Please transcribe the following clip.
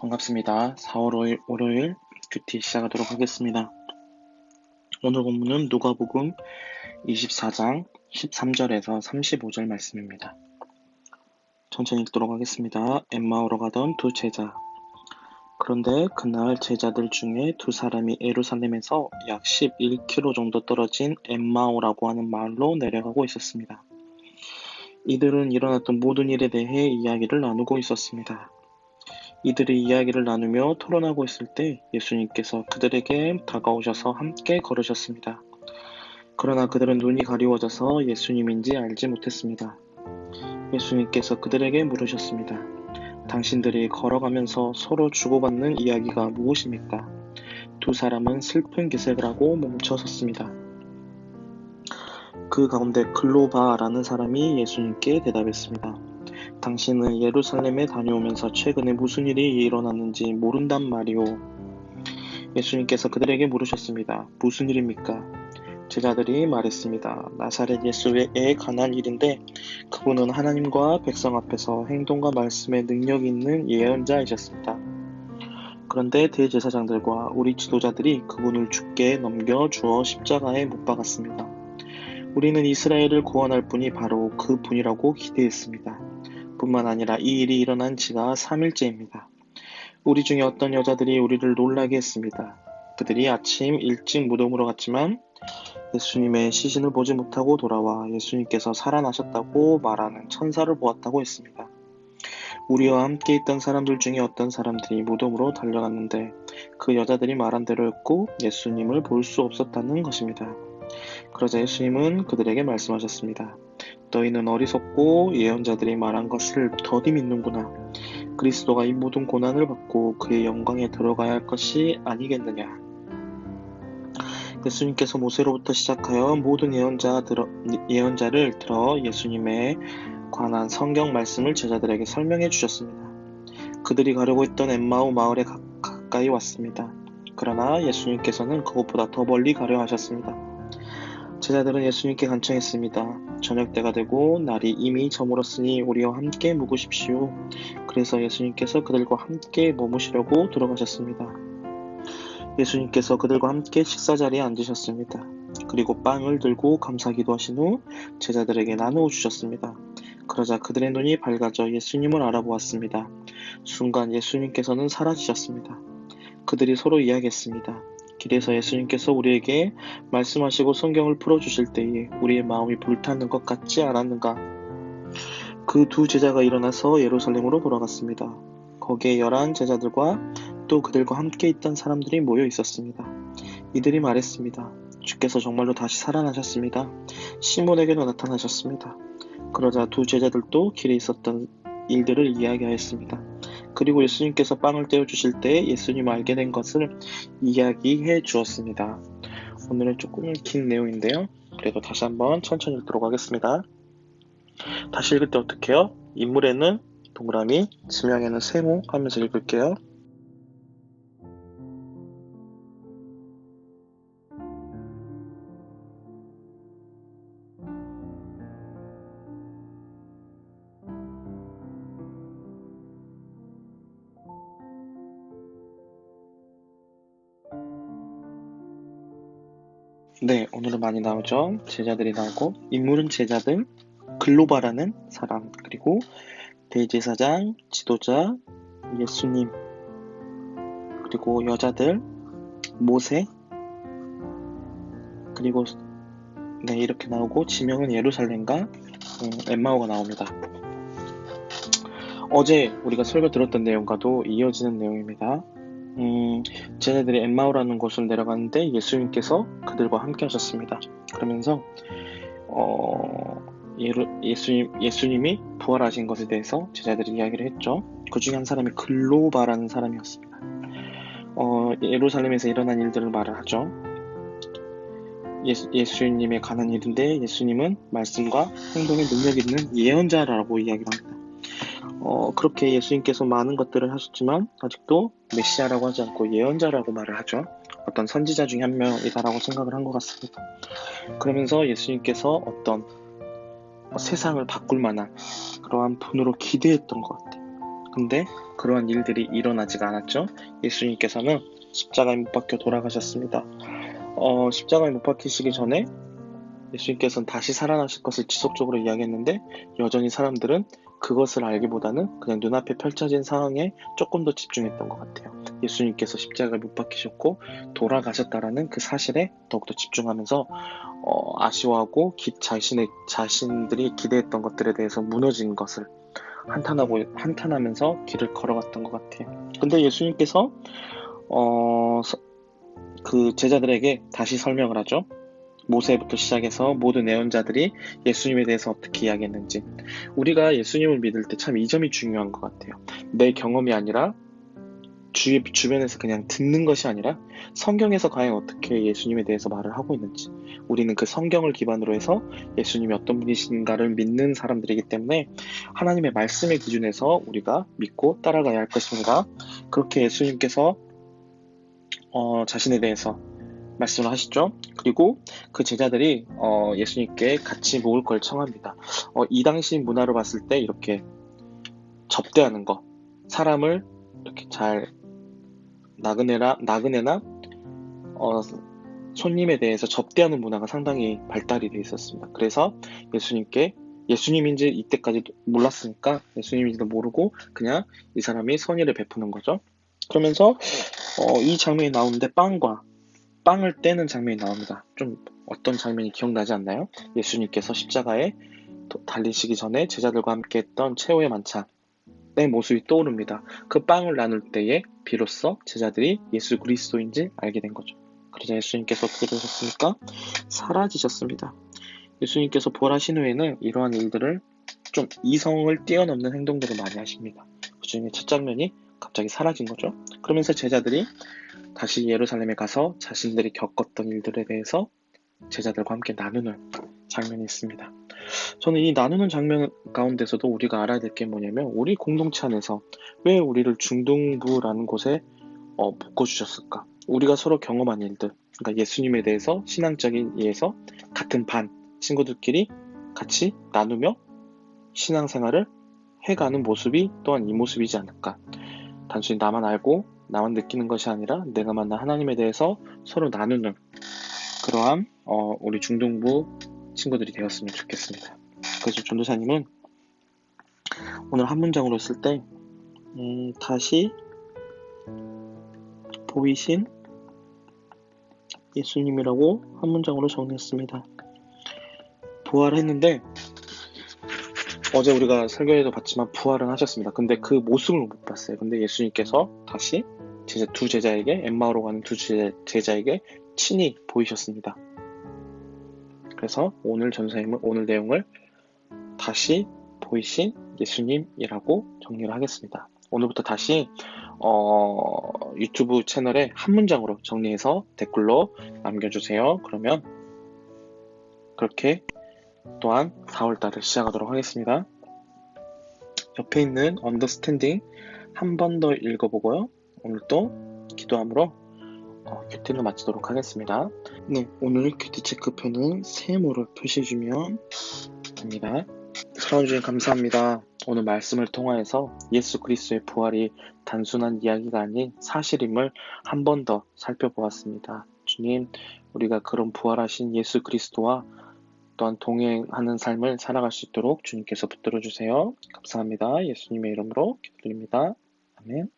반갑습니다. 4월 5일 월요일 큐티 시작하도록 하겠습니다. 오늘 본문은 누가복음 24장 13절에서 35절 말씀입니다. 천천히 읽도록 하겠습니다. 엠마오로 가던 두 제자. 그런데 그날 제자들 중에 두 사람이 예루살렘에서 약 11km 정도 떨어진 엠마오라고 하는 마을로 내려가고 있었습니다. 이들은 일어났던 모든 일에 대해 이야기를 나누고 있었습니다. 이들이 이야기를 나누며 토론하고 있을 때 예수님께서 그들에게 다가오셔서 함께 걸으셨습니다. 그러나 그들은 눈이 가리워져서 예수님인지 알지 못했습니다. 예수님께서 그들에게 물으셨습니다. 당신들이 걸어가면서 서로 주고받는 이야기가 무엇입니까? 두 사람은 슬픈 기색을 하고 멈춰섰습니다. 그 가운데 글로바라는 사람이 예수님께 대답했습니다. 당신은 예루살렘에 다녀오면서 최근에 무슨 일이 일어났는지 모른단 말이오. 예수님께서 그들에게 물으셨습니다. 무슨 일입니까? 제자들이 말했습니다. 나사렛 예수에 관한 일인데 그분은 하나님과 백성 앞에서 행동과 말씀에 능력이 있는 예언자이셨습니다. 그런데 대제사장들과 우리 지도자들이 그분을 죽게 넘겨주어 십자가에 못 박았습니다. 우리는 이스라엘을 구원할 분이 바로 그 분이라고 기대했습니다. 뿐만 아니라 이 일이 일어난 지가 3일째입니다. 우리 중에 어떤 여자들이 우리를 놀라게 했습니다. 그들이 아침 일찍 무덤으로 갔지만 예수님의 시신을 보지 못하고 돌아와 예수님께서 살아나셨다고 말하는 천사를 보았다고 했습니다. 우리와 함께 있던 사람들 중에 어떤 사람들이 무덤으로 달려갔는데 그 여자들이 말한 대로였고 예수님을 볼 수 없었다는 것입니다. 그러자 예수님은 그들에게 말씀하셨습니다. 너희는 어리석고 예언자들이 말한 것을 더디 믿는구나. 그리스도가 이 모든 고난을 받고 그의 영광에 들어가야 할 것이 아니겠느냐. 예수님께서 모세로부터 시작하여 모든 예언자를 들어 예수님에 관한 성경 말씀을 제자들에게 설명해 주셨습니다. 그들이 가려고 했던 엠마오 마을에 가까이 왔습니다. 그러나 예수님께서는 그것보다 더 멀리 가려 하셨습니다. 제자들은 예수님께 간청했습니다. 저녁 때가 되고 날이 이미 저물었으니 우리와 함께 묵으십시오. 그래서 예수님께서 그들과 함께 머무시려고 들어가셨습니다. 예수님께서 그들과 함께 식사 자리에 앉으셨습니다. 그리고 빵을 들고 감사기도 하신 후 제자들에게 나누어 주셨습니다. 그러자 그들의 눈이 밝아져 예수님을 알아보았습니다. 순간 예수님께서는 사라지셨습니다. 그들이 서로 이야기했습니다. 길에서 예수님께서 우리에게 말씀하시고 성경을 풀어주실 때에 우리의 마음이 불타는 것 같지 않았는가? 그 두 제자가 일어나서 예루살렘으로 돌아갔습니다. 거기에 11 제자들과 또 그들과 함께 있던 사람들이 모여 있었습니다. 이들이 말했습니다. 주께서 정말로 다시 살아나셨습니다. 시몬에게도 나타나셨습니다. 그러자 두 제자들도 길에 있었던 일들을 이야기하였습니다. 그리고 예수님께서 빵을 떼어주실 때 예수님을 알게 된 것을 이야기해 주었습니다. 오늘은 조금 긴 내용인데요. 그래도 다시 한번 천천히 읽도록 하겠습니다. 다시 읽을 때 어떻게 해요? 인물에는 동그라미, 지명에는 세모 하면서 읽을게요. 네, 오늘은 많이 나오죠. 제자들이 나오고 인물은 제자들, 글로바라는 사람, 그리고 대제사장, 지도자, 예수님, 그리고 여자들, 모세, 그리고 네, 이렇게 나오고 지명은 예루살렘과 엠마오가 나옵니다. 어제 우리가 설교 들었던 내용과도 이어지는 내용입니다. 제자들이 엠마오라는 곳을 내려갔는데 예수님께서 그들과 함께 하셨습니다. 그러면서 예수님이 부활하신 것에 대해서 제자들이 이야기를 했죠. 그 중에 한 사람이 글로바라는 사람이었습니다. 예루살렘에서 일어난 일들을 말을 하죠. 예수님에 관한 일인데 예수님은 말씀과 행동에 능력 있는 예언자라고 이야기를 합니다. 그렇게 예수님께서 많은 것들을 하셨지만 아직도 메시아라고 하지 않고 예언자라고 말을 하죠. 어떤 선지자 중에 한 명이다라고 생각을 한 것 같습니다. 그러면서 예수님께서 어떤 세상을 바꿀 만한 그러한 분으로 기대했던 것 같아요. 근데 그러한 일들이 일어나지가 않았죠. 예수님께서는 십자가에 못 박혀 돌아가셨습니다. 십자가에 못 박히시기 전에 예수님께서는 다시 살아나실 것을 지속적으로 이야기했는데 여전히 사람들은 그것을 알기보다는 그냥 눈앞에 펼쳐진 상황에 조금 더 집중했던 것 같아요. 예수님께서 십자가에 못 박히셨고 돌아가셨다라는 그 사실에 더욱더 집중하면서 아쉬워하고 자신들이 기대했던 것들에 대해서 무너진 것을 한탄하면서 길을 걸어갔던 것 같아요. 근데 예수님께서 그 제자들에게 다시 설명을 하죠. 모세부터 시작해서 모든 예언자들이 예수님에 대해서 어떻게 이야기했는지. 우리가 예수님을 믿을 때 참 이 점이 중요한 것 같아요. 내 경험이 아니라 주변에서 그냥 듣는 것이 아니라 성경에서 과연 어떻게 예수님에 대해서 말을 하고 있는지, 우리는 그 성경을 기반으로 해서 예수님이 어떤 분이신가를 믿는 사람들이기 때문에 하나님의 말씀의 기준에서 우리가 믿고 따라가야 할 것입니다. 그렇게 예수님께서 자신에 대해서 말씀을 하시죠. 그리고 그 제자들이 예수님께 같이 먹을 걸 청합니다. 이 당시 문화로 봤을 때 이렇게 접대하는 거, 사람을 이렇게 잘 나그네나 손님에 대해서 접대하는 문화가 상당히 발달이 되어 있었습니다. 그래서 예수님인지 이때까지 몰랐으니까 예수님인지도 모르고 그냥 이 사람이 선의를 베푸는 거죠. 그러면서 이 장면이 나오는데 빵을 떼는 장면이 나옵니다. 좀 어떤 장면이 기억나지 않나요? 예수님께서 십자가에 달리시기 전에 제자들과 함께 했던 최후의 만찬 모습이 떠오릅니다. 그 빵을 나눌 때에 비로소 제자들이 예수 그리스도인지 알게 된 거죠. 그러자 예수님께서 어떻게 되셨습니까? 사라지셨습니다. 예수님께서 부활하신 후에는 이러한 일들을 좀 이성을 뛰어넘는 행동들을 많이 하십니다. 그 중에 첫 장면이 갑자기 사라진 거죠. 그러면서 제자들이 다시 예루살렘에 가서 자신들이 겪었던 일들에 대해서 제자들과 함께 나누는 장면이 있습니다. 저는 이 나누는 장면 가운데서도 우리가 알아야 될 게 뭐냐면 우리 공동체 안에서 왜 우리를 중등부라는 곳에 묶어주셨을까? 우리가 서로 경험한 일들, 그러니까 예수님에 대해서 신앙적인 이해에서 같은 반 친구들끼리 같이 나누며 신앙생활을 해가는 모습이 또한 이 모습이지 않을까? 단순히 나만 알고 나만 느끼는 것이 아니라 내가 만난 하나님에 대해서 서로 나누는 그러한 우리 중등부 친구들이 되었으면 좋겠습니다. 그래서 전도사님은 오늘 한 문장으로 쓸 때 다시 보이신 예수님이라고 한 문장으로 정리했습니다. 부활했는데 어제 우리가 설교에도 봤지만 부활은 하셨습니다. 근데 그 모습을 못 봤어요. 근데 예수님께서 다시 두 제자에게 엠마오로 가는 두 제자에게 친히 보이셨습니다. 그래서 오늘 전도사님은 오늘 내용을 다시 보이신 예수님이라고 정리를 하겠습니다. 오늘부터 다시 유튜브 채널에 한 문장으로 정리해서 댓글로 남겨주세요. 그러면 그렇게 또한 4월달을 시작하도록 하겠습니다. 옆에 있는 언더스탠딩 한 번 더 읽어보고요. 오늘 또 기도함으로 큐티를 마치도록 하겠습니다. 네, 오늘 큐티 체크표는 세모를 표시해주면 됩니다. 사랑해 주님 감사합니다. 오늘 말씀을 통하여서 예수 그리스도의 부활이 단순한 이야기가 아닌 사실임을 한 번 더 살펴보았습니다. 주님, 우리가 그런 부활하신 예수 그리스도와 또한 동행하는 삶을 살아갈 수 있도록 주님께서 붙들어 주세요. 감사합니다. 예수님의 이름으로 기도드립니다. 아멘.